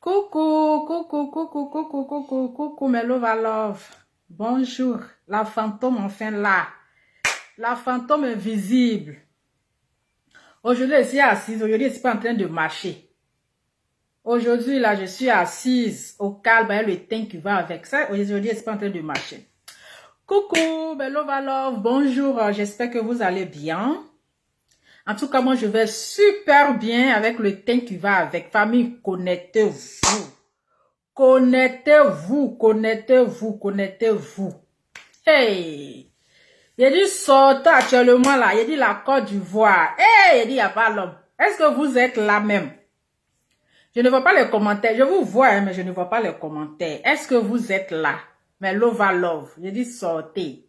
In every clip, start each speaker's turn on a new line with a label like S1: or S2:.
S1: Coucou, coucou, coucou, coucou, coucou, coucou, mes love à love. Bonjour, la fantôme enfin là. La fantôme invisible. Aujourd'hui, je suis assise. Aujourd'hui, je ne suis pas en train de marcher. Aujourd'hui, là, je suis assise au calme. Il y a le teint qui va avec ça. Aujourd'hui, je ne suis pas en train de marcher. Coucou, mes love à love. Bonjour, j'espère que vous allez bien. En tout cas, moi, je vais super bien avec le teint qui va avec. Famille, connectez-vous. Connectez-vous, connectez-vous, connectez-vous. Hey! Il dit sortez actuellement là. Il dit la Côte d'Ivoire. Hey! Il dit il n'y a pas l'homme. Est-ce que vous êtes là même? Je ne vois pas les commentaires. Je vous vois, hein, mais je ne vois pas les commentaires. Est-ce que vous êtes là? Mais love à love. Je dis sortez.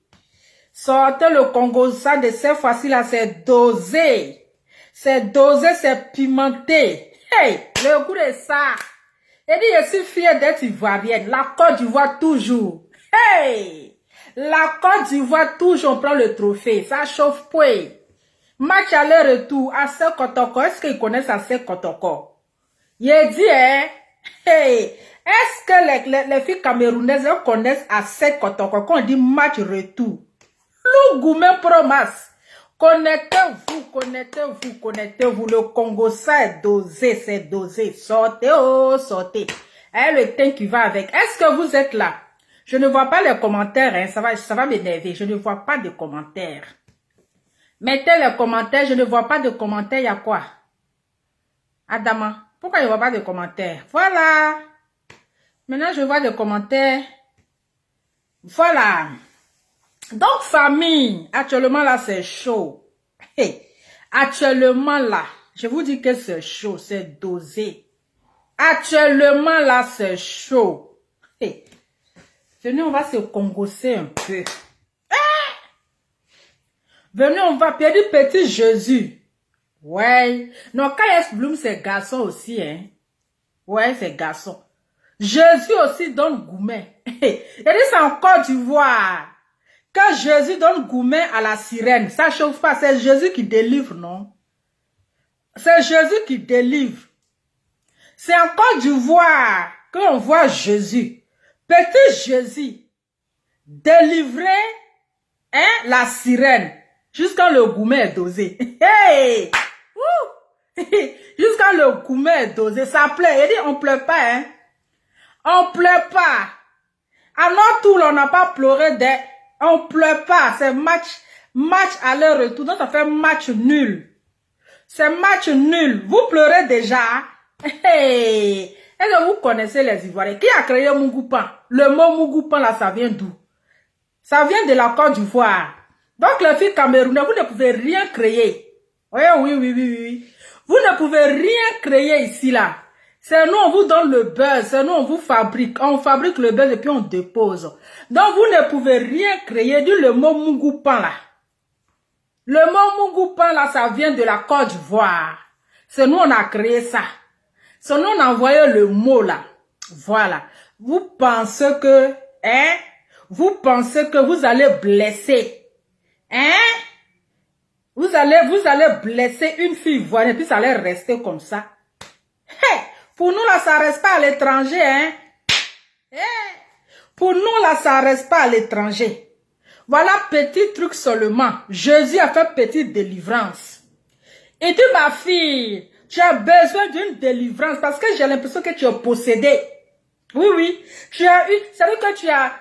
S1: Sortez le Congo, ça de cette fois-ci là, c'est dosé. C'est dosé, c'est pimenté. Hey, le goût de ça. Il dit, je suis fière d'être ivoirienne. La Côte d'Ivoire toujours. Hey, la Côte d'Ivoire toujours, on prend le trophée. Ça chauffe point. Match aller-retour, Assez Kotoko. Est-ce qu'ils connaissent Assez Kotoko? Il dit, hein, hey, est-ce que les filles camerounaises connaissent Assez Kotoko quand on dit match retour? Le Goumé Promas. Connectez-vous, connectez-vous, connectez-vous. Le Congo, ça est dosé, c'est dosé. Sortez, oh, sortez. Hein, le teint qui va avec. Est-ce que vous êtes là? Je ne vois pas les commentaires, hein. Ça va m'énerver. Je ne vois pas de commentaires. Mettez les commentaires, je ne vois pas de commentaires. Il y a quoi? Adama, pourquoi je ne vois pas de commentaires? Voilà. Maintenant, je vois des commentaires. Voilà. Donc, famille, actuellement là, c'est chaud. Hey, actuellement là, je vous dis que c'est chaud, c'est dosé. Actuellement là, c'est chaud. Hey, venez, on va se congosser un peu. Ah! Venez, on va perdre petit Jésus. Ouais. Non, KS Bloom, c'est garçon aussi, hein. Ouais, c'est garçon. Jésus aussi donne gourmet. Hey, il dit c'est en Côte d'Ivoire. Quand Jésus donne gourmet à la sirène, ça chauffe pas, c'est Jésus qui délivre, non? C'est Jésus qui délivre. C'est en Côte d'Ivoire qu'on voit Jésus. Petit Jésus délivrer la sirène jusqu'à le gourmet est dosé. Hey! Jusqu'à le gourmet est dosé, ça plaît. Il dit on pleure pas, hein? On pleure pas. À notre tour, on n'a pas pleuré des... On pleure pas, c'est match aller-retour, donc ça fait match nul. C'est match nul. Vous pleurez déjà. Hey. Est-ce que vous connaissez les Ivoiriens? Qui a créé Mougoupan? Le mot Mougoupan là, ça vient d'où? Ça vient de la Côte d'Ivoire. Donc les filles camerounaises, vous ne pouvez rien créer. Oui, oui, oui, oui, oui. Vous ne pouvez rien créer ici là. C'est nous, on vous donne le buzz, c'est nous, on vous fabrique. On fabrique le buzz et puis on dépose. Donc, vous ne pouvez rien créer. Dit le mot Mougoupan là. Le mot Mougoupan là, ça vient de la Côte d'Ivoire. C'est nous, on a créé ça. C'est nous, on a envoyé le mot là. Voilà. Vous pensez que, hein? Vous pensez que vous allez blesser. Hein? Vous allez blesser une fille ivoirienne et puis ça allait rester comme ça. Hey! Pour nous, là, ça reste pas à l'étranger, hein. Pour nous, là, ça reste pas à l'étranger. Voilà, petit truc seulement. Jésus a fait petite délivrance. Et dit, ma fille, tu as besoin d'une délivrance parce que j'ai l'impression que tu es possédée. Oui, oui. Tu as eu, c'est vrai que tu as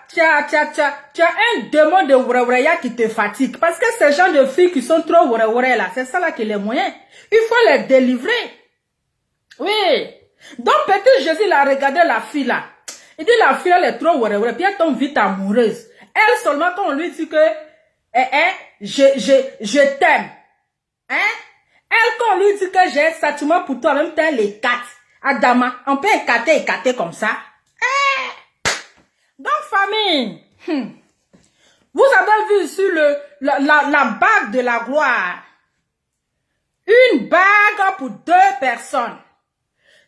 S1: un démon de oureoureya qui te fatigue. Parce que ces gens de filles qui sont trop oureoureya là, c'est ça là qui est le moyen. Il faut les délivrer. Oui. Donc, petit Jésus, il a regardé la fille là. Il dit, la fille, elle est trop oureoureya. Puis elle tombe vite amoureuse. Elle seulement, quand on lui dit que, je t'aime. Hein? Elle, quand on lui dit que j'ai un sentiment pour toi, en même temps, elle écarte. Adama, on peut écarter comme ça. Donc, famille, vous avez vu sur la bague de la gloire. Une bague pour 2 personnes.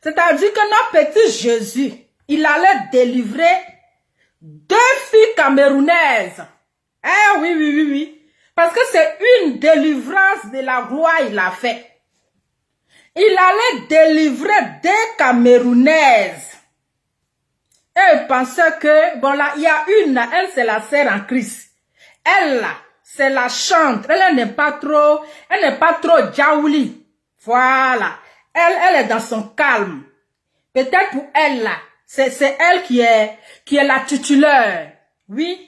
S1: C'est-à-dire que notre petit Jésus, il allait délivrer 2 filles camerounaises. Eh oui, oui, oui, oui. Parce que c'est une délivrance de la gloire il a fait. Il allait délivrer 2 camerounaises. Elle pensait que, bon là, il y a une, là, elle c'est la sœur en Christ. Elle là, c'est la chante. Elle n'est pas trop jaouli. Voilà. Elle est dans son calme. Peut-être pour elle là, c'est elle qui est la titulaire. Oui.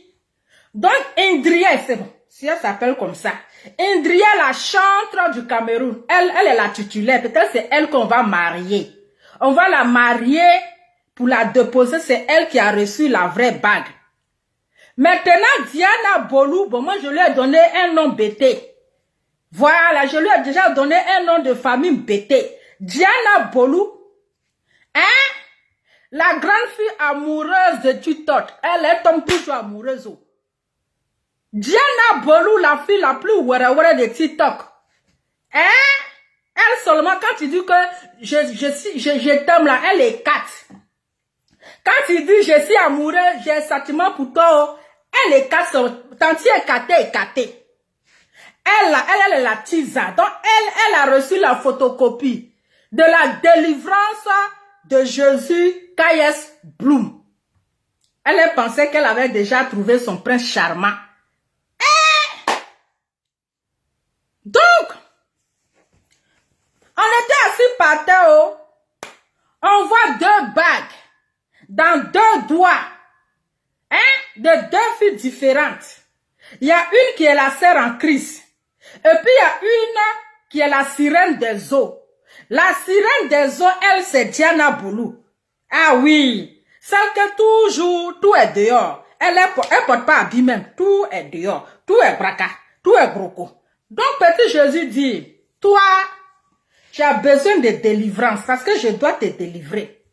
S1: Donc, Indria, c'est bon. Si elle s'appelle comme ça. Indria, la chantre du Cameroun. Elle est la titulaire. Peut-être c'est elle qu'on va marier. On va la marier pour la déposer. C'est elle qui a reçu la vraie bague. Maintenant, Diana Bolou, bon, moi, je lui ai donné un nom bêté. Voilà, je lui ai déjà donné un nom de famille bêté. Diana Bolou. Hein? La grande fille amoureuse de TikTok. Elle tombe toujours amoureuse. Diana Bolou, la fille la plus ouare de TikTok. Hein? Elle seulement, quand tu dis que je t'aime là, elle est 4. Quand tu dis je suis amoureux, j'ai un sentiment pour toi, elle est 4. Tanti est caté. Elle est la tisa. Donc, elle a reçu la photocopie de la délivrance de Jésus K.S. Bloom. Elle pensait qu'elle avait déjà trouvé son prince charmant. Donc, on était assis par terre, on voit 2 bagues dans 2 doigts, hein, de 2 filles différentes. Il y a une qui est la sœur en Christ, et puis il y a une qui est la sirène des eaux. La sirène des eaux, elle, c'est Diana Bolou. Ah oui, celle que toujours, tout est dehors. Elle porte pas habit même, tout est dehors, tout est braca, tout est broco. Donc, petit Jésus dit, toi, tu as besoin de délivrance parce que je dois te délivrer.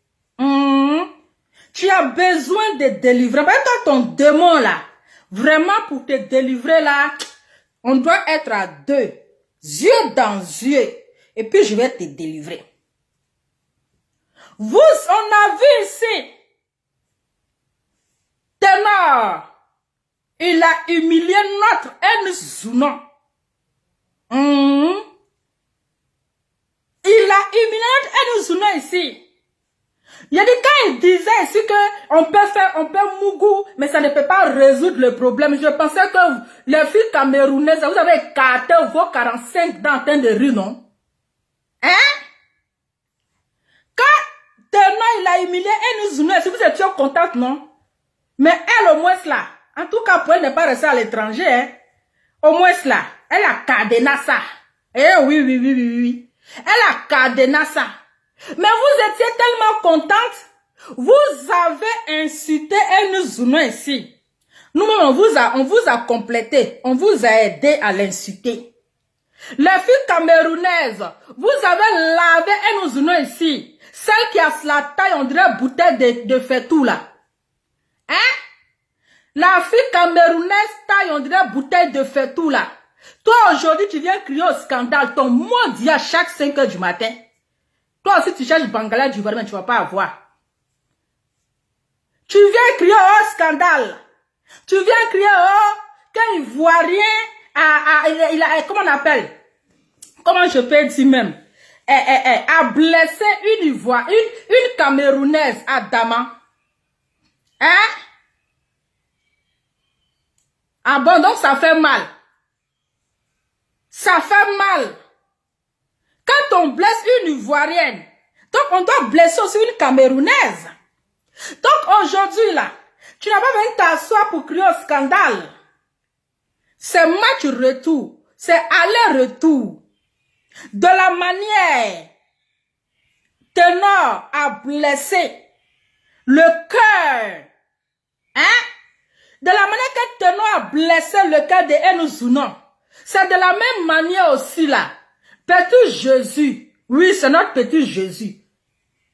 S1: Tu as besoin de délivrance. Parce que ton démon là, vraiment pour te délivrer là, on doit être à 2, yeux dans yeux. Et puis je vais te délivrer. On a vu ici, Ténor, il a humilié notre Nzounon. Il a humilié notre Nzounon ici. Il a dit quand il disait ici que on peut mougou, mais ça ne peut pas résoudre le problème. Je pensais que les filles camerounaises, vous avez écarté vos 45 dents en train de rire, non? Hein? Quand tellement il a humilié Nzounon, si vous étiez contente, non? Mais elle, au moins là, en tout cas, pour elle n'est pas restée à l'étranger, hein? Au moins là, elle a cadené ça. Eh oui. Elle a cadené ça. Mais vous étiez tellement contente, vous avez incité Nzounon ici. Nous-mêmes, on vous a complété, on vous a aidé à l'inciter. Les filles camerounaises, vous avez lavé Nzounon ici. Celle qui a la taille, on dirait bouteille de fétou là. Hein? La fille camerounaise taille, on dirait bouteille de fétou là. Toi, aujourd'hui, tu viens crier au scandale. Ton mot dit à chaque 5 heures du matin. Toi aussi, tu cherches Bangala du mais tu ne vas pas avoir. Tu viens crier au scandale. Tu viens crier qu'un Ivoirien comment on appelle? Comment je peux dire même? A blessé une Camerounaise à Daman. Hein? Ah bon, donc ça fait mal. Ça fait mal. Quand on blesse une Ivoirienne, donc on doit blesser aussi une Camerounaise. Donc aujourd'hui là, tu n'as pas besoin de t'asseoir pour crier au scandale. C'est match retour. C'est aller-retour. De la manière, Ténor a blessé le cœur. Hein? De la manière que Ténor a blessé le cœur de Nzounon. C'est de la même manière aussi là. Petit Jésus. Oui, c'est notre petit Jésus.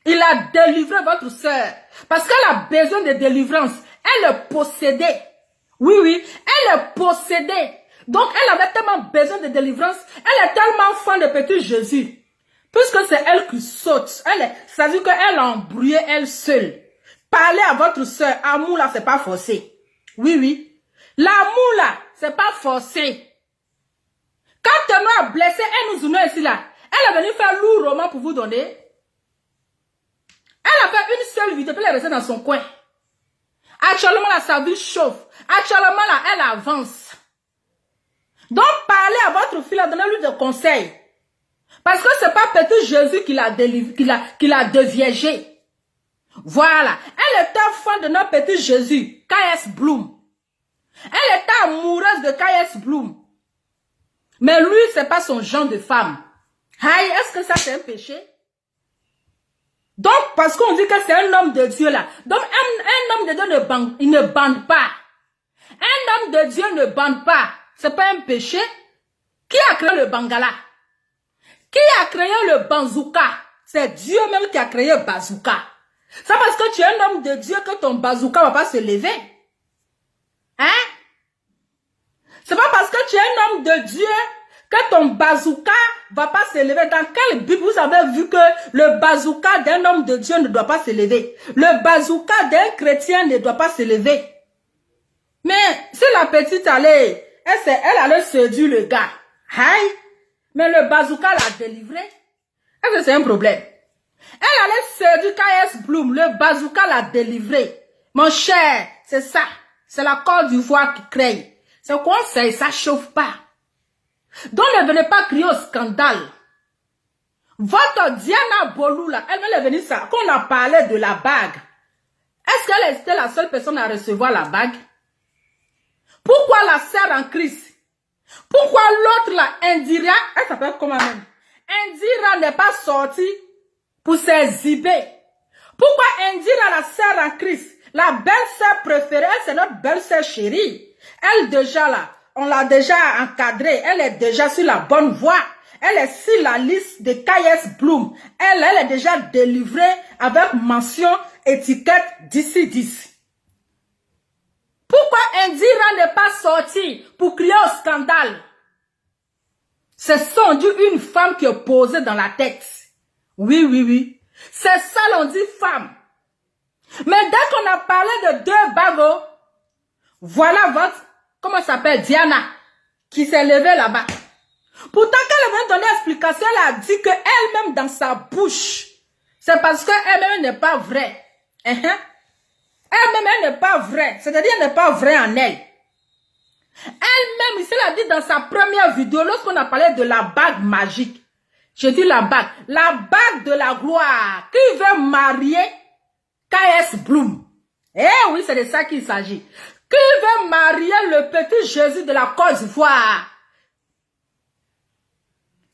S1: Il a délivré votre sœur. Parce qu'elle a besoin de délivrance. Elle est possédée. Oui. Elle est possédée. Donc, elle avait tellement besoin de délivrance. Elle est tellement fan de petit Jésus. Puisque c'est elle qui saute. Ça veut dire qu'elle a embrouillé elle seule. Parler à votre sœur, amour là, c'est pas forcé. Oui. L'amour là, c'est pas forcé. Quand Ténor a blessé Nzounon ici là, elle est venue faire lourd roman pour vous donner. Elle a fait une seule vidéo, puis elle est restée dans son coin. Actuellement, là, sa vie chauffe. Actuellement, là, elle avance. Donc, parlez à votre fille, donnez-lui des conseils. Parce que c'est pas petit Jésus qui l'a déviégé. Voilà. Elle était fan de notre petit Jésus, K.S. Bloom. Elle était amoureuse de K.S. Bloom. Mais lui, c'est pas son genre de femme. Aïe, est-ce que ça c'est un péché? Donc, parce qu'on dit que c'est un homme de Dieu là. Donc, un homme de Dieu il ne bande pas. Un homme de Dieu ne bande pas. C'est pas un péché. Qui a créé le Bangala? Qui a créé le bazooka? C'est Dieu même qui a créé le bazooka. C'est parce que tu es un homme de Dieu que ton bazooka va pas se lever. Hein? C'est pas parce que tu es un homme de Dieu que ton bazooka va pas se lever. Dans quelle Bible vous avez vu que le bazooka d'un homme de Dieu ne doit pas se lever? Le bazooka d'un chrétien ne doit pas se lever. Mais si la petite allait, elle allait séduire le gars. Aïe! Mais le bazooka l'a délivré. Est-ce que c'est un problème? Elle allait séduire K.S. Bloom. Le bazooka l'a délivré. Mon cher, c'est ça. C'est la Côte d'Ivoire qui crée. C'est quoi ça? Ça chauffe pas. Donc ne venez pas crier au scandale. Votre Diana Bolou là, elle est venue ça. Quand on a parlé de la bague, est-ce qu'elle était la seule personne à recevoir la bague? Pourquoi la sœur en Christ? Pourquoi l'autre là, Indira, elle s'appelle comment même? Indira n'est pas sortie pour s'exhiber. Pourquoi Indira, la sœur en Christ, la belle-sœur préférée, elle c'est notre belle-sœur chérie. Elle déjà là, on l'a déjà encadrée, elle est déjà sur la bonne voie. Elle est sur la liste de K.S. Bloom. Elle est déjà délivrée avec mention étiquette d'ici 10. Pourquoi Indira n'est pas sortie pour crier au scandale? C'est sans doute une femme qui est posée dans la tête. Oui, oui, oui. C'est ça l'on dit femme. Mais dès qu'on a parlé de deux bagos, voilà votre, comment ça s'appelle, Diana, qui s'est levée là-bas. Pourtant, quand elle vient donner explication, elle a dit qu'elle-même dans sa bouche, c'est parce qu'elle-même n'est pas vraie. Elle-même, elle n'est pas vraie. C'est-à-dire, elle n'est pas vraie en elle. Elle-même, ici, elle a dit dans sa première vidéo, lorsqu'on a parlé de la bague magique. J'ai dit la bague de la gloire, qui veut marier K.S. Bloom. Eh oui, c'est de ça qu'il s'agit. Qui veut marier le petit Jésus de la Côte d'Ivoire?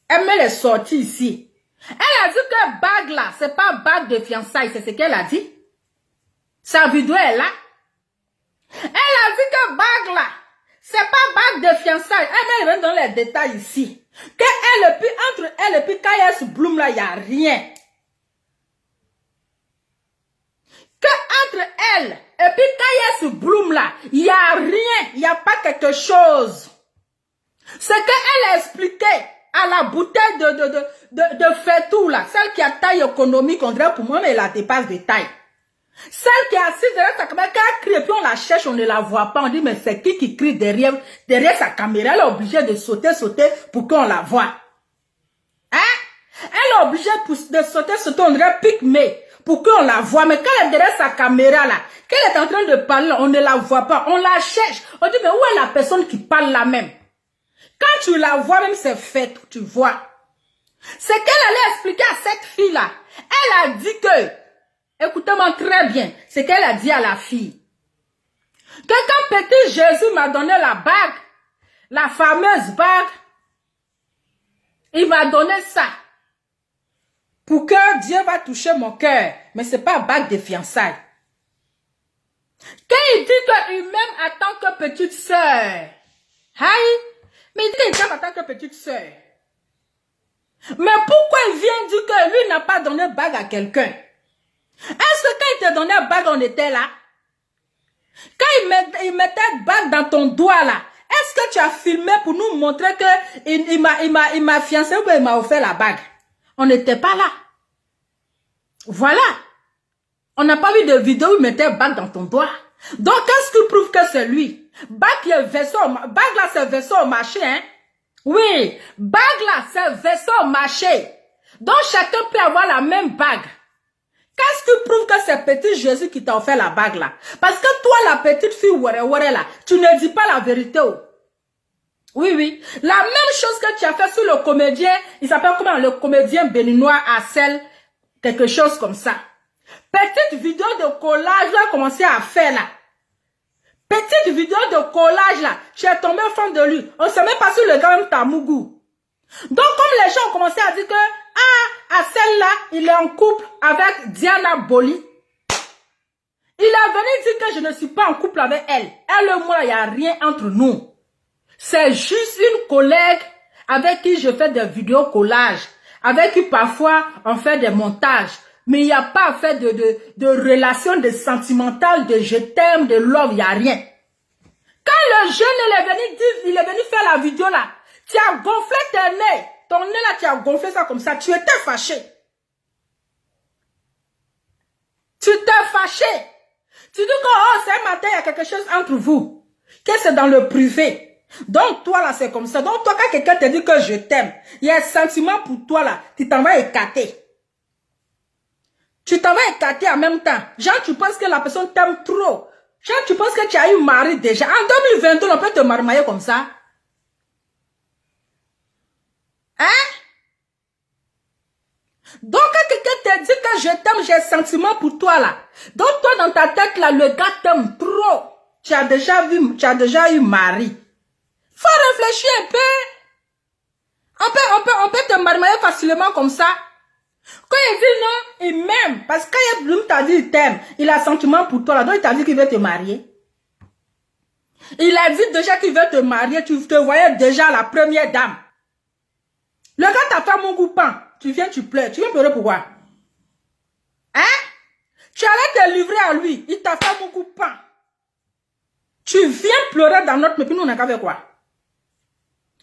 S1: Elle me l'est sortie ici. Elle a dit que bague là, c'est pas bague de fiançailles, c'est ce qu'elle a dit. Sa vidéo est là. Elle a dit que bague là, c'est pas bague de fiançailles. Elle me donne les détails ici. Que elle, puis entre elle et puis K.S. Bloom là, il n'y a rien. Que entre elle et puis K.S. Bloom là, il n'y a rien. Il n'y a pas quelque chose. Ce qu'elle a expliqué à la bouteille de Fetou là, celle qui a taille économique, on dirait pour moi, mais elle a dépasse de taille. Celle qui est assise derrière sa caméra, quand elle crie, puis on la cherche, on ne la voit pas. On dit, mais c'est qui crie derrière sa caméra? Elle est obligée de sauter pour qu'on la voit. Hein? Elle est obligée de sauter, on dirait Pygmée, pour qu'on la voit. Mais quand elle est derrière sa caméra là, qu'elle est en train de parler, on ne la voit pas. On la cherche. On dit, mais où est la personne qui parle là même? Quand tu la vois, même c'est fait, tu vois. C'est qu'elle allait expliquer à cette fille-là. Elle a dit que, écoutez-moi très bien, c'est qu'elle a dit à la fille. Que quand petit Jésus m'a donné la bague, la fameuse bague, il m'a donné ça. Pour que Dieu va toucher mon cœur. Mais ce n'est pas bague de fiançailles. Quand il dit qu'il m'aime en tant que petite sœur. Aïe. Mais il dit qu'il t'aime en tant que petite sœur. Mais pourquoi il vient dire que lui n'a pas donné bague à quelqu'un? Est-ce que quand il te donnait bague, on était là? Quand il mettait bague dans ton doigt là, est-ce que tu as filmé pour nous montrer que il m'a fiancé ou il m'a offert la bague? On n'était pas là. Voilà. On n'a pas vu de vidéo où il mettait bague dans ton doigt. Donc, qu'est-ce qui prouve que c'est lui? Bague là, c'est vaisseau au marché, hein? Oui, bague là, c'est vaisseau au marché. Donc, chacun peut avoir la même bague. Qu'est-ce qui prouve que c'est petit Jésus qui t'a offert la bague là? Parce que toi, la petite fille ouare là, tu ne dis pas la vérité. Oh. Oui, oui. La même chose que tu as fait sur le comédien, il s'appelle comment? Le comédien béninois Assel, quelque chose comme ça. Petite vidéo de collage là, commencé à faire là. Petite vidéo de collage là, tu es tombé fan de lui. On ne sait même pas sur le gars même Tamougou. Donc comme les gens ont commencé à dire que, ah, Assel là, il est en couple avec Diana Boli. Il est venu dire que je ne suis pas en couple avec elle. Elle et moi, il n'y a rien entre nous. C'est juste une collègue avec qui je fais des vidéos collages, avec qui parfois on fait des montages. Mais il n'y a pas fait de relation, de sentimentale, de je t'aime, de love, il n'y a rien. Quand le jeune il est venu faire la vidéo là, tu as gonflé tes nez. Ton nez là, tu as gonflé ça comme ça. Tu étais fâché. Tu t'es fâché. Tu dis que oh, c'est un matin, il y a quelque chose entre vous. Que c'est dans le privé. Donc, toi, là, c'est comme ça. Donc, toi, quand quelqu'un te dit que je t'aime, il y a un sentiment pour toi, là, tu t'en vas écarter. Tu t'en vas écarter en même temps. Genre, tu penses que la personne t'aime trop. Genre, tu penses que tu as eu mari déjà. En 2022, on peut te marier comme ça. Hein? Donc, quand quelqu'un te dit que je t'aime, j'ai un sentiment pour toi, là. Donc, toi, dans ta tête, là, le gars t'aime trop. Tu as déjà eu mari. Faut réfléchir un peu. On peut te marier facilement comme ça. Quand il dit non, il m'aime. Parce que quand Bloom t'a dit il t'aime, il a sentiment pour toi. Là, donc il t'a dit qu'il veut te marier. Il a dit déjà qu'il veut te marier. Tu te voyais déjà la première dame. Le gars t'a fait mon coupant. Tu viens, tu pleures. Tu viens pleurer pourquoi? Hein? Tu allais te livrer à lui. Il t'a fait mon coupant. Tu viens pleurer dans notre... Mais puis nous, on a qu'à faire quoi?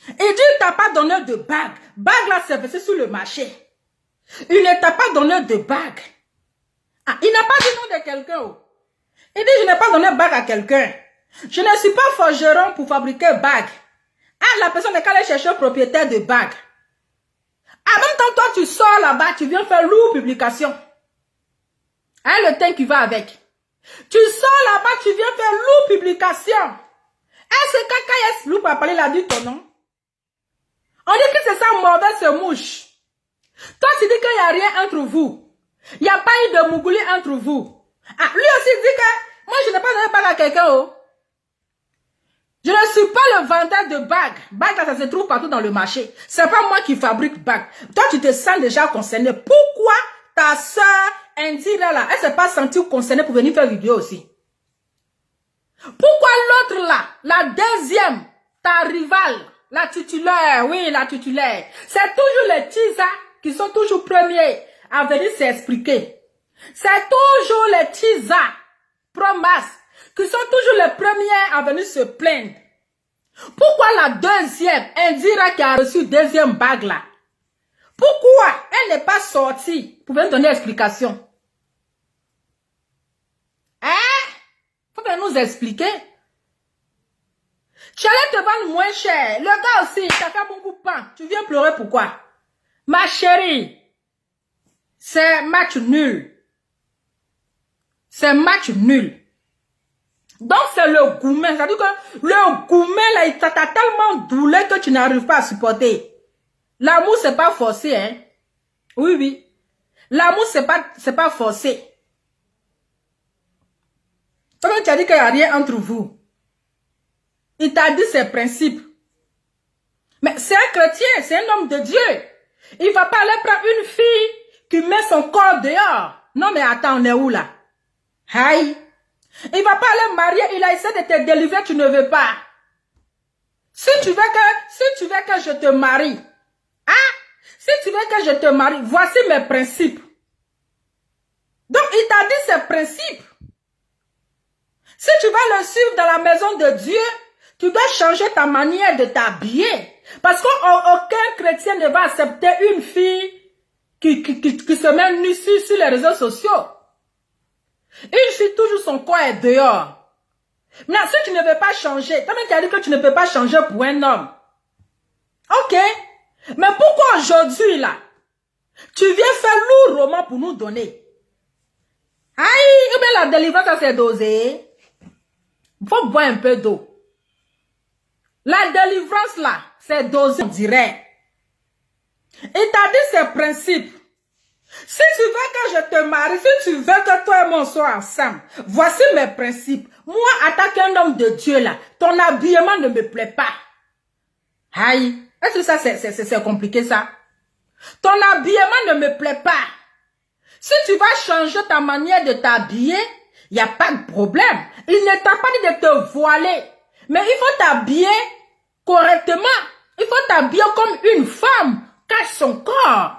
S1: Il dit, il t'a pas donné de bague. Bague là, c'est versé sur le marché. Il ne t'a pas donné de bague. Ah, il n'a pas dit nom de quelqu'un. Oh. Il dit, je n'ai pas donné bague à quelqu'un. Je ne suis pas forgeron pour fabriquer bague. Ah, la personne n'est qu'à aller chercher un propriétaire de bague. En même temps, toi, tu sors là-bas, tu viens faire lourd publication. Hein, le temps qui va avec. Tu sors là-bas, tu viens faire lourd publication. Est-ce que quand Loup a parlé, il a dit ton nom? On dit que c'est ça, mauvaise mouche. Toi, tu dis qu'il n'y a rien entre vous. Il n'y a pas eu de mougouli entre vous. Ah, lui aussi dit que moi, je n'ai pas donné bague à quelqu'un. Oh. Je ne suis pas le vendeur de bagues. Bagues, là, ça se trouve partout dans le marché. C'est pas moi qui fabrique bagues. Toi, tu te sens déjà concerné. Pourquoi ta soeur Indira, là, elle ne s'est pas sentie concernée pour venir faire vidéo aussi? Pourquoi l'autre, là, la deuxième, ta rivale, la titulaire, oui, la titulaire, c'est toujours les teasers qui sont toujours premiers à venir s'expliquer. C'est toujours les teasers, promas, qui sont toujours les premiers à venir se plaindre. Pourquoi la deuxième, Indira qui a reçu deuxième bague là, pourquoi elle n'est pas sortie pour venir donner explication? Hein? Faut bien nous expliquer. Tu allais te vendre moins cher. Le gars aussi, t'as fait beaucoup de pain. Tu viens pleurer pourquoi? Ma chérie, c'est match nul. C'est match nul. Donc c'est le gourmet. C'est-à-dire que le gourmet là, il t'a tellement doulé que tu n'arrives pas à supporter. L'amour, c'est pas forcé, hein. Oui, oui. L'amour, c'est pas forcé. Toi, tu as dit qu'il n'y a rien entre vous. Il t'a dit ses principes. Mais c'est un chrétien, c'est un homme de Dieu. Il ne va pas aller prendre une fille qui met son corps dehors. Non, mais attends, on est où là? Aïe. Il ne va pas aller marier, il a essayé de te délivrer, tu ne veux pas. Si tu veux que je te marie, hein? Si tu veux que je te marie, voici mes principes. Donc, il t'a dit ses principes. Si tu vas le suivre dans la maison de Dieu, tu dois changer ta manière de t'habiller. Parce qu'aucun chrétien ne va accepter une fille qui se met nue sur les réseaux sociaux. Une fille, toujours son corps est dehors. Maintenant, si tu ne veux pas changer, toi-même tu as dit que tu ne peux pas changer pour un homme. Ok. Mais pourquoi aujourd'hui, là, tu viens faire lourd roman pour nous donner? Aïe, ou bien la délivrance, ça c'est dosé. Il faut boire un peu d'eau. La délivrance là, c'est dosé, on dirait. Et t'as dit ces principes. Si tu veux que je te marie, si tu veux que toi et moi soyons ensemble, voici mes principes. Moi, attaquer un homme de Dieu là, ton habillement ne me plaît pas. Aïe, est-ce que ça c'est compliqué ça? Ton habillement ne me plaît pas. Si tu vas changer ta manière de t'habiller, il n'y a pas de problème. Il ne t'a pas dit de te voiler. Mais il faut t'habiller correctement. Il faut t'habiller comme une femme. Cache son corps.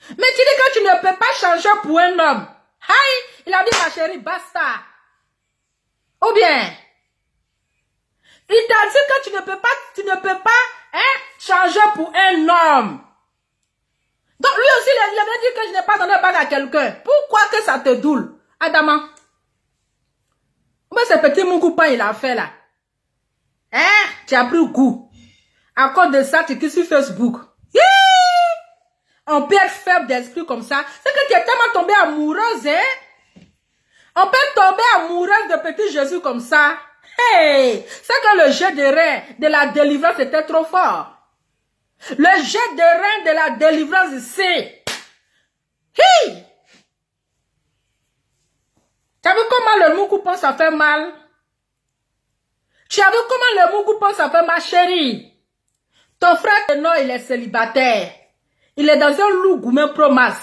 S1: Mais tu dis que tu ne peux pas changer pour un homme. Aïe, il a dit ma chérie, basta. Ou bien, il t'a dit que tu ne peux pas changer pour un homme. Donc lui aussi, il avait dit que je n'ai pas donné bague à quelqu'un. Pourquoi que ça te doule, Adama? Mais ce petit moukoupan il a fait là. Tu as pris goût. À cause de ça, tu es sur Facebook. On peut être faible d'esprit comme ça. C'est que tu es tellement tombée amoureuse, On peut tomber amoureuse de petit Jésus comme ça. Hey! C'est que le jet de rein de la délivrance était trop fort. Le jet de rein de la délivrance ici. Hi! Tu as vu comment le moukoupan ça fait mal? Tu as vu comment le moukoupan ça fait mal, chérie? Ton frère, non, il est célibataire. Il est dans un loup goumen promas.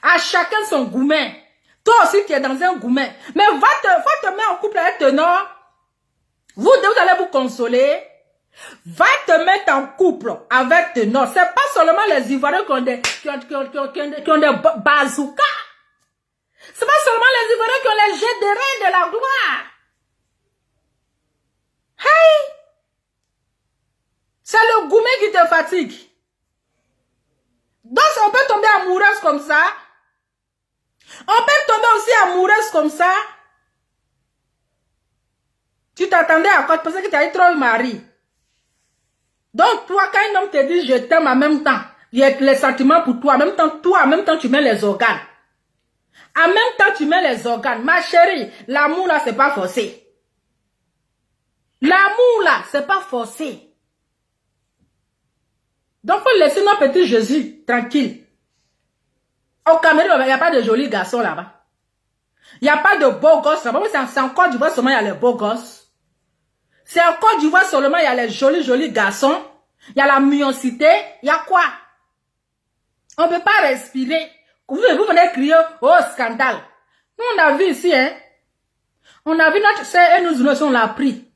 S1: À chacun son goumen. Toi aussi, tu es dans un goumen. Mais va te mettre en couple avec Tenor. Vous deux, vous allez vous consoler. Va te mettre en couple avec Tenor. C'est pas seulement les Ivoiriens qui ont des bazookas. C'est pas seulement les Ivoiriens qui ont les jets de rein de la gloire. Hey! C'est le goumen qui te fatigue. Donc, on peut tomber amoureuse comme ça. On peut tomber aussi amoureuse comme ça. Tu t'attendais à quoi? Tu pensais que tu allais trop marier. Donc, toi, quand un homme te dit je t'aime en même temps, il y a les sentiments pour toi, en même temps, tu mets les organes. En même temps, tu mets les organes. Ma chérie, l'amour là, c'est pas forcé. L'amour là, c'est pas forcé. Donc, il faut laisser notre petit Jésus tranquille. Au Cameroun, il n'y a pas de jolis garçons là-bas. Il n'y a pas de beaux gosses là-bas. C'est en Côte d'Ivoire seulement, il y a les beaux gosses. C'est en Côte d'Ivoire seulement, il y a les jolis garçons. Il y a la mioncité. Il y a quoi? On ne peut pas respirer. Vous venez crier, oh scandale. Nous, on a vu ici, On a vu notre sœur et nous, on l'a pris.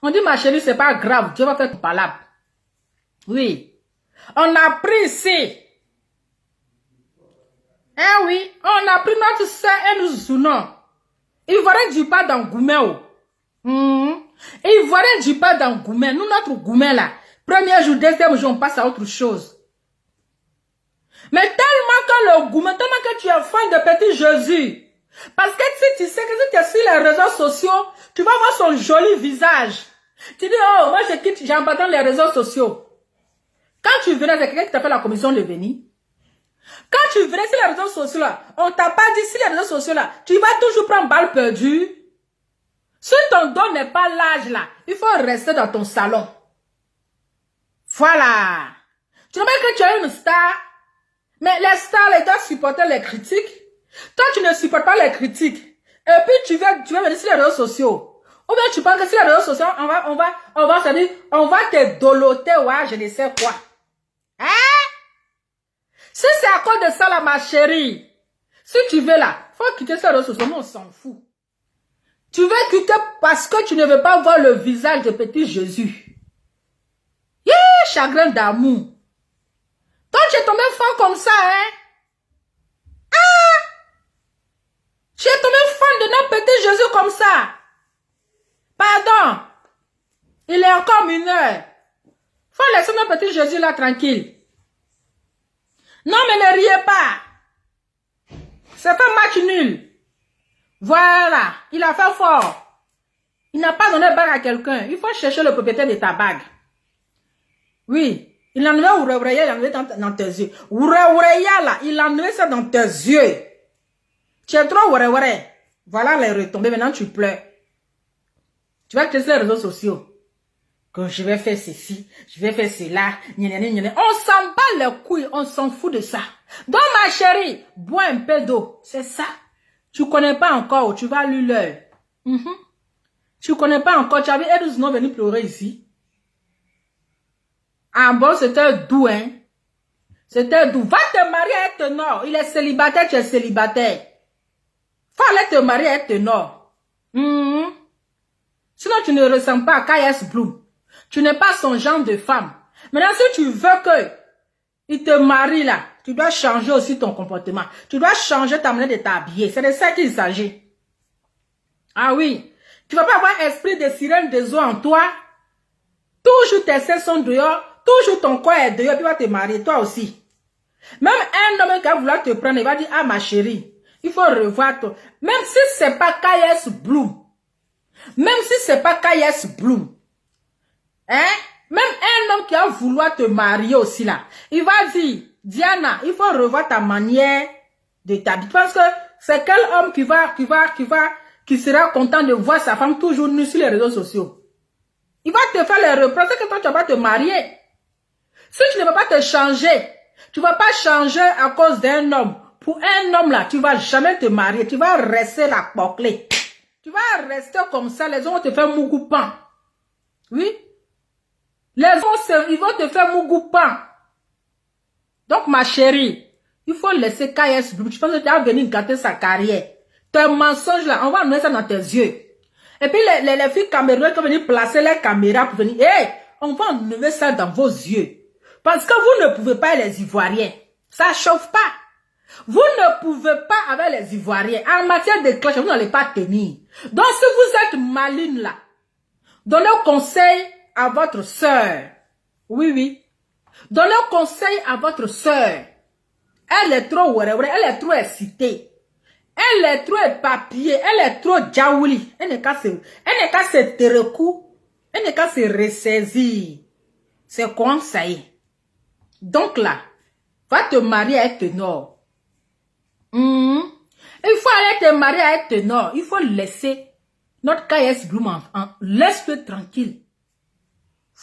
S1: On dit, ma chérie, c'est pas grave. Dieu va faire ton palabre. Oui. On a pris ici. Oui, on a pris notre sœur et nous zounons. Ivoirien du pas dans Goumen. Ivoirien du pas dans Goumen. Nous, notre Goumen là, premier jour, deuxième jour, on passe à autre chose. Mais tellement que le Goumen, tellement que tu es fan de petit Jésus. Parce que si tu sais que si tu es sur les réseaux sociaux, tu vas voir son joli visage. Tu dis, oh, moi je quitte, j'abandonne les réseaux sociaux. Quand tu venais, c'est quelqu'un qui t'a fait la commission de venir. Quand tu venais sur les réseaux sociaux là, on t'a pas dit sur les réseaux sociaux là, tu vas toujours prendre balle perdue. Si ton dos n'est pas large là, il faut rester dans ton salon. Voilà. Tu ne vois que tu es une star. Mais les stars, les gars supportent les critiques. Toi, tu ne supportes pas les critiques. Et puis, tu vas venir sur les réseaux sociaux. Ou bien, tu penses que sur les réseaux sociaux, on va te doloter, ouais, je ne sais quoi. Si c'est à cause de ça, là, ma chérie, si tu veux là, faut quitter ces réseaux sociaux, on s'en fout. Tu veux quitter parce que tu ne veux pas voir le visage de petit Jésus. Chagrin d'amour. Toi, tu es tombé fan comme ça, Tu es tombé fan de notre petit Jésus comme ça. Pardon. Il est encore mineur. Faut laisser notre petit Jésus là tranquille. Non, mais ne riez pas. C'est un match nul. Voilà. Il a fait fort. Il n'a pas donné bague à quelqu'un. Il faut chercher le propriétaire de ta bague. Oui. Il a enlevé Oureya, il a enlevé dans tes yeux. Oureya là, il a enlevé ça dans tes yeux. Tu es trop ouais. Voilà les retombées. Maintenant, tu pleures. Tu vas créer sur les réseaux sociaux. Que je vais faire ceci, je vais faire cela. On s'en bat les couilles, on s'en fout de ça. Donc, ma chérie, bois un peu d'eau. C'est ça. Tu connais pas encore, tu vas lui l'heure. Tu connais pas encore, tu avais non venir pleurer ici. Ah bon, c'était doux, hein. C'était doux. Va te marier avec Ténor. Il est célibataire, tu es célibataire. Faut aller te marier avec Ténor. Sinon, tu ne ressembles pas à K.S. Bloom. Tu n'es pas son genre de femme. Maintenant, si tu veux que il te marie là, tu dois changer aussi ton comportement. Tu dois changer ta manière de t'habiller. C'est de ça qu'il s'agit. Ah oui. Tu ne vas pas avoir esprit de sirène des eaux en toi. Toujours tes seins sont dehors. Toujours ton corps est dehors. Tu vas te marier, toi aussi. Même un homme qui va vouloir te prendre, il va dire, ah ma chérie, il faut revoir toi. Même si c'est pas K.S. Bloom. Même si c'est pas K.S. Bloom. Hein? Même un homme qui va vouloir te marier aussi là, il va dire, Diana, il faut revoir ta manière de t'habiller. Parce que c'est quel homme qui sera content de voir sa femme toujours nue sur les réseaux sociaux? Il va te faire les reproches que toi tu vas te marier. Si tu ne vas pas te changer, tu ne vas pas changer à cause d'un homme. Pour un homme là, tu ne vas jamais te marier. Tu vas rester la poclée. Tu vas rester comme ça, les gens vont te faire mougoupan. Oui? Les gens, ils vont te faire mougoupan. Donc, ma chérie, il faut laisser K.S. Bloom. Tu penses que tu vas venir gâter sa carrière. Tes mensonges là, on va mettre ça dans tes yeux. Et puis, les filles camérounaises vont venir placer les caméras pour venir. Hey, on va enlever ça dans vos yeux. Parce que vous ne pouvez pas les Ivoiriens. Ça chauffe pas. Vous ne pouvez pas avec les Ivoiriens. En matière de clash, vous n'allez pas tenir. Donc, si vous êtes maligne là, donnez conseil à votre sœur. Oui, oui. Donnez conseil à votre sœur. Elle est trop elle est trop excitée. Elle est trop éparpillée. Elle est trop jaouli. Elle n'est qu'à se terekou. Elle n'est qu'à se ressaisir. C'est conseil. Donc là, va te marier avec Ténor. Il faut aller te marier avec Ténor. Il faut laisser notre K.S. Bloom laisse-le tranquille.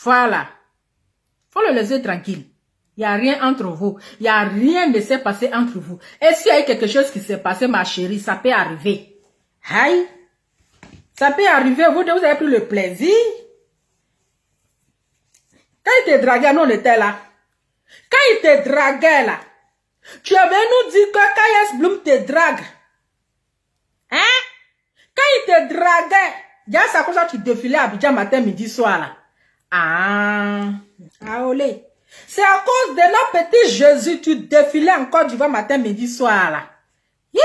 S1: Voilà. Faut le laisser tranquille. Il n'y a rien entre vous. Il n'y a rien de s'est passé entre vous. Et s'il y a quelque chose qui s'est passé, ma chérie, ça peut arriver. Aïe. Ça peut arriver. Vous avez pris le plaisir. Quand il te draguait, nous on était là. Quand il te draguait là, tu avais nous dit que K.S. Bloom te drague. Hein? Quand il te draguait, déjà ça comme ça tu défilais à Abidjan matin, midi, soir là. Olé. C'est à cause de notre petit Jésus, tu défilais encore du matin, midi, soir là. Yeah!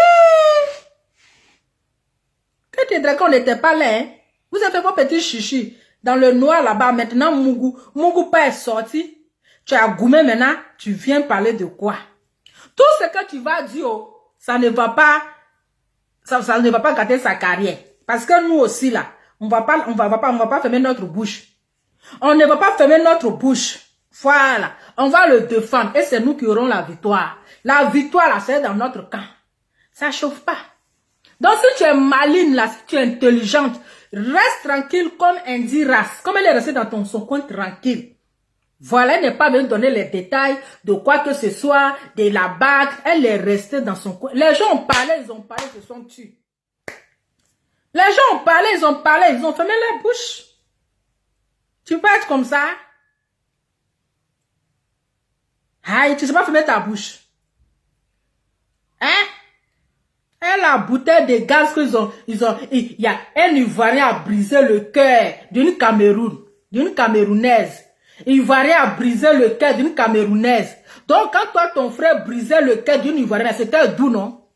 S1: Quand tu te draguais, on n'était pas là. Hein? Vous avez fait vos petits chichis dans le noir là-bas. Maintenant, Mougou pas est sorti. Tu as goumé maintenant, tu viens parler de quoi? Tout ce que tu vas dire, ça ne va pas, ça ne va pas gâter sa carrière. Parce que nous aussi là, on va pas fermer notre bouche. On ne va pas fermer notre bouche. Voilà. On va le défendre. Et c'est nous qui aurons la victoire. La victoire là, c'est dans notre camp. Ça chauffe pas. Donc si tu es maligne là, si tu es intelligente, reste tranquille comme Andy Ras. Comme elle est restée dans son coin tranquille. Voilà, elle n'est pas venue donner les détails de quoi que ce soit, de la bague. Elle est restée dans son coin. Les gens ont parlé, ils se sont tués. Les gens ont parlé, ils ont fermé leur bouche. Tu peux être comme ça? Aïe, tu ne sais pas fermer ta bouche. Hein? Et la bouteille de gaz il y a un Ivoirien a brisé le cœur d'une Camerounaise. Ivoirien a brisé le cœur d'une Camerounaise. Donc, quand toi, ton frère brisait le cœur d'une Ivoirienne, c'était doux, non?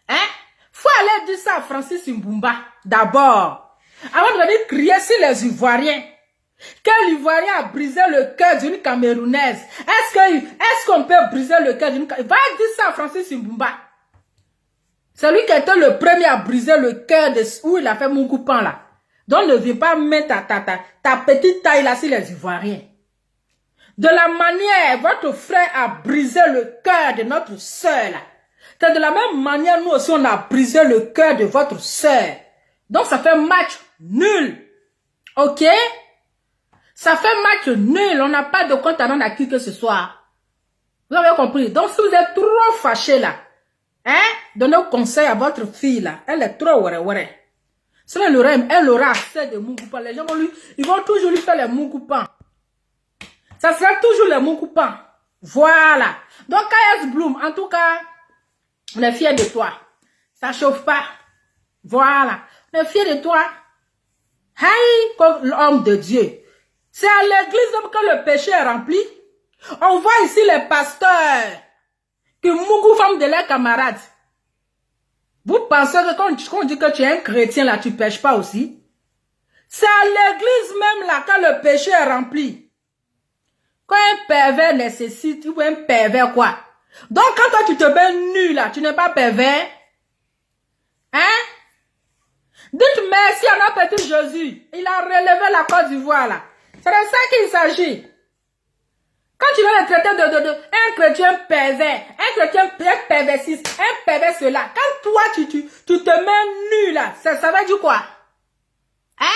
S1: Hein? Faut aller dire ça à Francis Mbumba, d'abord. Avant de venir crier sur les Ivoiriens. Quel Ivoirien a brisé le cœur d'une Camerounaise? Est-ce qu'on peut briser le cœur d'une Camerounaise? Va dire ça à Francis Mbumba. C'est lui qui a été le premier à briser le cœur de où il a fait mon coupant là. Donc ne viens pas mettre ta petite taille là sur les Ivoiriens. De la manière, votre frère a brisé le cœur de notre soeur là. C'est de la même manière, nous aussi, on a brisé le cœur de votre sœur. Donc, ça fait match nul. Ok? Ça fait match nul. On n'a pas de compte à rendre à qui que ce soit. Vous avez compris? Donc, si vous êtes trop fâchés là, hein, donnez conseil à votre fille là. Elle est trop ouais. Si elle aura assez de mougoupan. Les gens ils vont toujours lui faire les mougoupan. Ça sera toujours les mougoupan. Voilà. Donc, KS Bloom, en tout cas, on est fiers de toi. Ça chauffe pas. Voilà. On est fiers de toi. Aïe, comme l'homme de Dieu. C'est à l'église que le péché est rempli. On voit ici les pasteurs qui mougou femme de leurs camarades. Vous pensez que quand on dit que tu es un chrétien là, tu ne pêches pas aussi? C'est à l'église même là que le péché est rempli. Quand un pervers nécessite, ou un pervers quoi? Donc quand toi tu te mets nu là, tu n'es pas pervers? Hein? Dites merci à notre petit Jésus. Il a relevé la Côte d'Ivoire là. C'est de ça qu'il s'agit. Quand tu vas le traiter un chrétien pervers, un chrétien perversiste, un pervers cela, quand toi tu te mets nu là, ça veut dire quoi? Hein?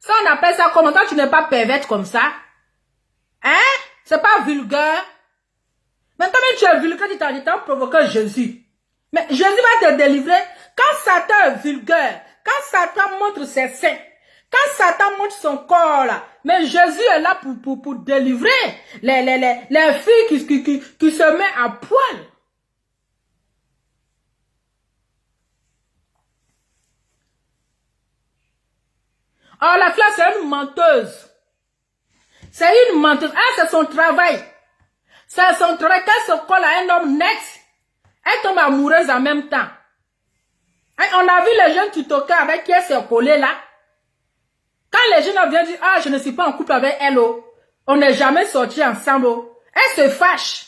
S1: Ça on appelle ça comment? Quand tu n'es pas pervers comme ça? Hein? C'est pas vulgaire? Maintenant tu es vulgaire, tu t'en provoqué Jésus. Mais Jésus va te délivrer quand Satan est vulgaire, quand Satan montre ses seins. Quand Satan montre son corps là, mais Jésus est là pour délivrer les filles qui se mettent à poil. Alors la fille c'est une menteuse. C'est une menteuse. Ah, c'est son travail. C'est son travail. Quand se colle à un homme net, elle tombe amoureuse en même temps. On a vu les jeunes tutoqués avec qui elle s'est collée là. Quand les jeunes viennent dire, ah, je ne suis pas en couple avec elle, oh. On n'est jamais sortis ensemble, oh. Elle se fâche.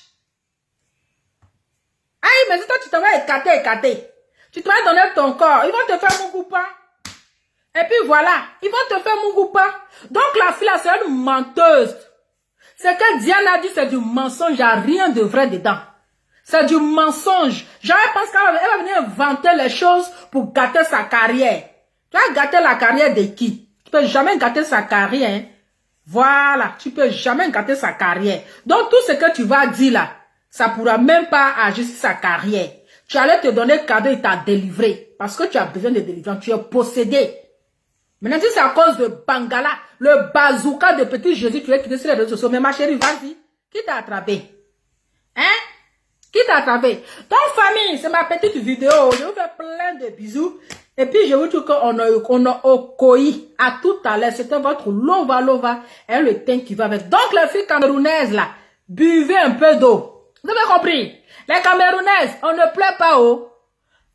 S1: Aïe, mais si toi, tu te vas écarter. Tu te vas donner ton corps. Ils vont te faire mougoupa. Et puis voilà, ils vont te faire mougoupa. Donc la fille, c'est une menteuse. Ce que Diana a dit, c'est du mensonge. Il n'y a rien de vrai dedans. C'est du mensonge. Genre, elle pense qu'elle va venir inventer les choses pour gâter sa carrière. Tu vas gâter la carrière de qui? Tu peux jamais gâter sa carrière. Hein? Voilà, tu peux jamais gâter sa carrière. Donc, tout ce que tu vas dire là, ça ne pourra même pas agir sur sa carrière. Tu allais te donner cadeau et t'a délivré. Parce que tu as besoin de délivrance. Tu es possédé. Maintenant, si c'est à cause de Bangala, le bazooka de petit Jésus, tu es quitté sur les réseaux sociaux. Mais ma chérie, vas-y. Qui t'a attrapé? Hein? Qui t'a attrapé? Donc, famille, c'est ma petite vidéo. Je vous fais plein de bisous. Et puis, je vous dis qu'on a Okoyi à tout à l'heure. C'était votre lova et le teint qui va avec. Donc, les filles camerounaises, là, buvez un peu d'eau. Vous avez compris? Les camerounaises, on ne pleure pas, oh.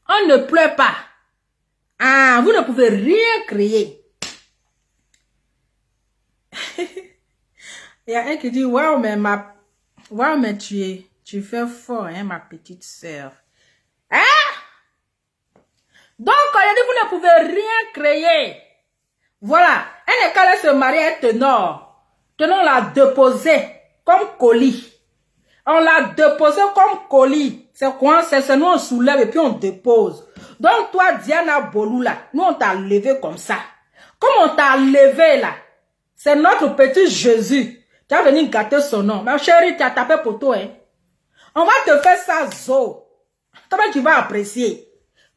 S1: On ne pleure pas. Ah, vous ne pouvez rien créer. Il y a un qui dit, waouh, mais tu fais fort, hein, ma petite sœur. Hein? Donc, il a dit, vous ne pouvez rien créer. Voilà. Elle n'est qu'à se marier, elle ténor. Tenons la déposer comme colis. On l'a déposé comme colis. C'est quoi? C'est nous, on soulève et puis on dépose. Donc, toi, Diana Bolou, là, nous, on t'a levé comme ça. Comme on t'a levé, là, c'est notre petit Jésus. Tu as venu gâter son nom. Ma chérie, tu as tapé pour toi, hein. On va te faire ça, zo. Toi, tu vas apprécier.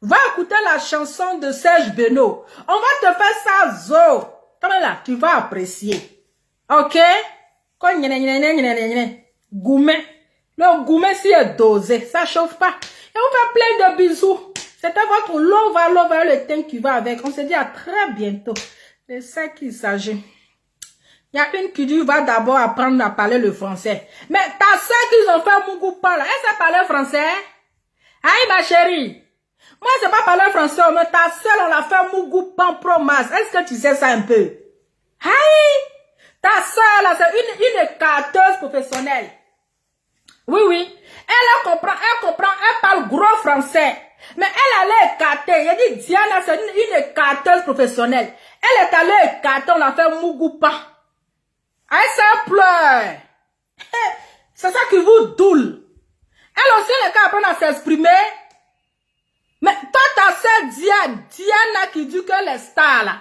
S1: Va écouter la chanson de Serge Beno. On va te faire ça, zo. Toi, là, tu vas apprécier. Ok? Goumet. Le goumet, si est dosé, ça chauffe pas. Et on fait plein de bisous. C'était votre lova, le thème qui va avec. On se dit à très bientôt. C'est ça qu'il s'agit. Il y a une qui dit, va d'abord apprendre à parler le français. Mais ta soeur qu'ils ont fait Mougoupa là, elle sait parler français? Aïe, ma chérie. Moi, je sais pas parler français, mais ta soeur, on l'a fait Mougoupa promas. Est-ce que tu sais ça un peu? Aïe! Ta soeur, là, c'est une écarteuse professionnelle. Oui, oui. Elle comprend, elle parle gros français. Mais elle allait écarter. Il a dit, Diana, c'est une écarteuse professionnelle. Elle est allée écarter, on l'a fait Mougoupa. Elle s'en pleure. C'est ça qui vous doule. Elle aussi, elle est qu'à apprendre à s'exprimer. Mais toi, ta sœur Diane là, qui dit que les stars là,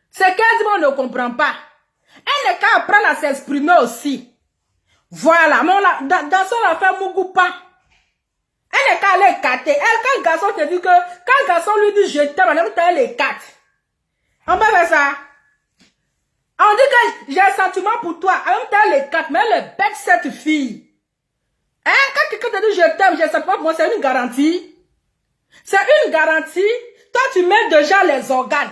S1: c'est quasiment on ne comprend pas. Elle n'est qu'à apprendre à s'exprimer aussi. Voilà, mais dans son affaire Mugupa, elle n'est qu'à aller écarter. Elle, quand le garçon te dit que, quand le garçon lui dit je t'aime, elle écarte. On peut faire ça. On dit que j'ai un sentiment pour toi. En même temps, elle écarte, mais elle est bête cette fille. Hein? Quand quelqu'un te dit je t'aime, j'ai un sentiment pour moi, c'est une garantie. C'est une garantie. Toi, tu mets déjà les organes.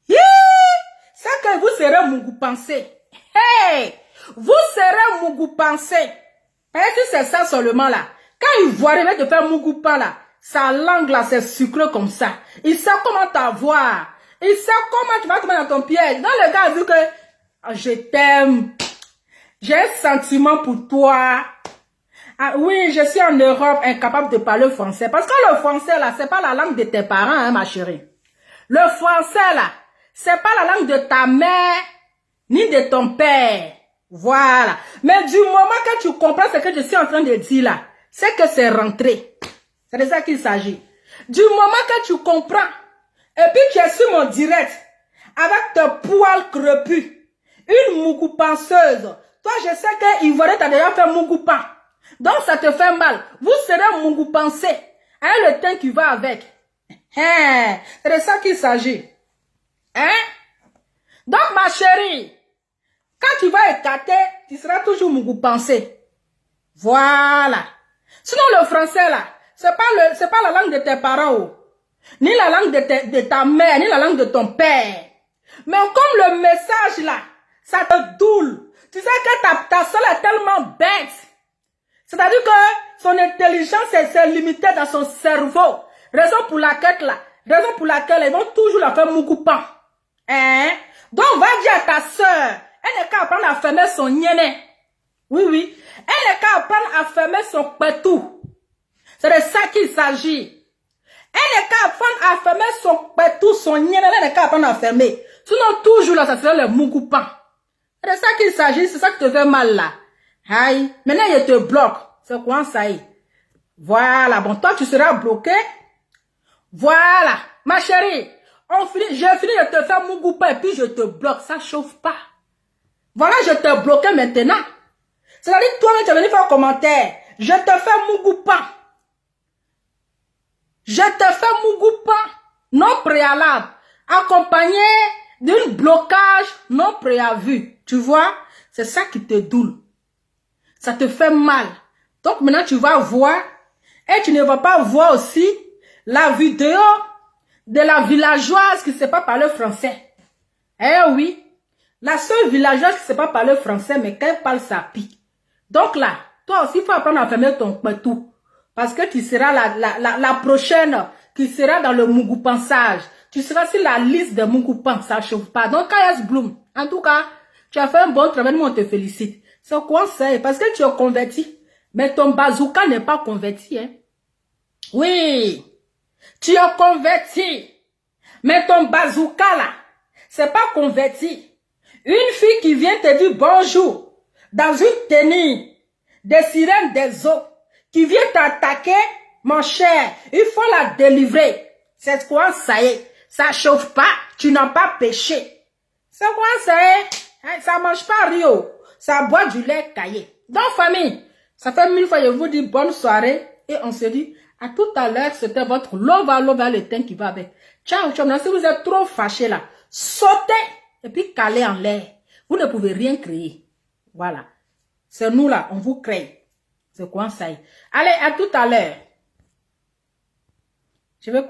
S1: C'est que vous serez Mugu-pensé. Hey! Vous serez Mugu-pensé. Et si c'est ça seulement là, quand il voit les mecs te faire Mugu-pan là, sa langue là, c'est sucré comme ça. Il sait comment t'avoir. Il sait comment tu vas te mettre dans ton piège. Dans le gars, il dit que oh, je t'aime. J'ai un sentiment pour toi. Ah, oui, je suis en Europe incapable de parler français. Parce que le français là, c'est pas la langue de tes parents, hein, ma chérie. Le français là, c'est pas la langue de ta mère, ni de ton père. Voilà. Mais du moment que tu comprends ce que je suis en train de dire là, c'est que c'est rentré. C'est de ça qu'il s'agit. Du moment que tu comprends, et puis tu es sur mon direct, avec tes poils crepus, une Mugu-penseuse. Toi, je sais que Ivoire t'a déjà fait Mugu-pan. Donc, ça te fait mal. Vous serez Mugu-pensé. Hein, le teint qui va avec. Hein, c'est de ça qu'il s'agit. Hein? Donc, ma chérie, quand tu vas écarter, tu seras toujours Mugu-pensé. Voilà. Sinon, le français, là, c'est pas la langue de tes parents, oh. Ni la langue de ta mère, ni la langue de ton père. Mais comme le message, là, ça te doule. Tu sais que ta soeur est tellement bête. C'est-à-dire que son intelligence est limitée dans son cerveau. Raison pour laquelle, ils vont toujours la faire Mugu-pan. Hein? Donc, va dire à ta soeur, elle n'est qu'à apprendre à fermer son niéné. Oui, oui. Elle n'est qu'à apprendre à fermer son pétou. C'est de ça qu'il s'agit. Elle n'est qu'à apprendre à fermer son pétou, son niéné. Elle n'est qu'à apprendre à fermer. Sinon, toujours là, ça serait le Mugu-pan. C'est de ça qu'il s'agit. C'est ça qui te fait mal là. Aïe. Maintenant, il te bloque. C'est quoi ça y est? Voilà. Bon, toi, tu seras bloqué. Voilà. Ma chérie, j'ai fini de te faire Mugu-pan et puis je te bloque. Ça chauffe pas. Voilà, je te bloqué maintenant. C'est-à-dire, toi-même, tu es venu faire un commentaire. Je te fais Mugu-pan. Je te fais Mugu-pan non préalable. Accompagné d'un blocage non prévu. Tu vois? C'est ça qui te doule. Ça te fait mal. Donc maintenant, tu vas voir. Et tu ne vas pas voir aussi la vidéo de la villageoise qui ne sait pas parler français. Eh oui. La seule villageoise qui ne sait pas parler français, mais quand elle parle, ça pique. Donc là, toi aussi, il faut apprendre à fermer ton pétou. Parce que tu seras la prochaine qui sera dans le Mugu-pensage. Tu seras sur la liste de Mugu-pan, ça ne chauffe pas. Donc, Kayas Bloom, en tout cas, tu as fait un bon travail, moi on te félicite. C'est quoi ça? Parce que tu es converti. Mais ton bazooka n'est pas converti. Hein? Oui, tu es converti. Mais ton bazooka là, c'est pas converti. Une fille qui vient te dire bonjour dans une tenue des sirènes des eaux qui vient t'attaquer, mon cher, il faut la délivrer. C'est quoi ça y est? Ça chauffe pas, tu n'as pas péché. C'est quoi ça y est? Ça mange pas Rio, ça boit du lait caillé. Donc famille, ça fait 1000 fois je vous dis bonne soirée et on se dit à tout à l'heure. C'était votre lova le teint qui va avec. Ciao, ciao. Si vous êtes trop fâché là, sautez et puis calez en l'air. Vous ne pouvez rien créer. Voilà. C'est nous là, on vous crée. C'est quoi ça? Allez, à tout à l'heure. Je vais...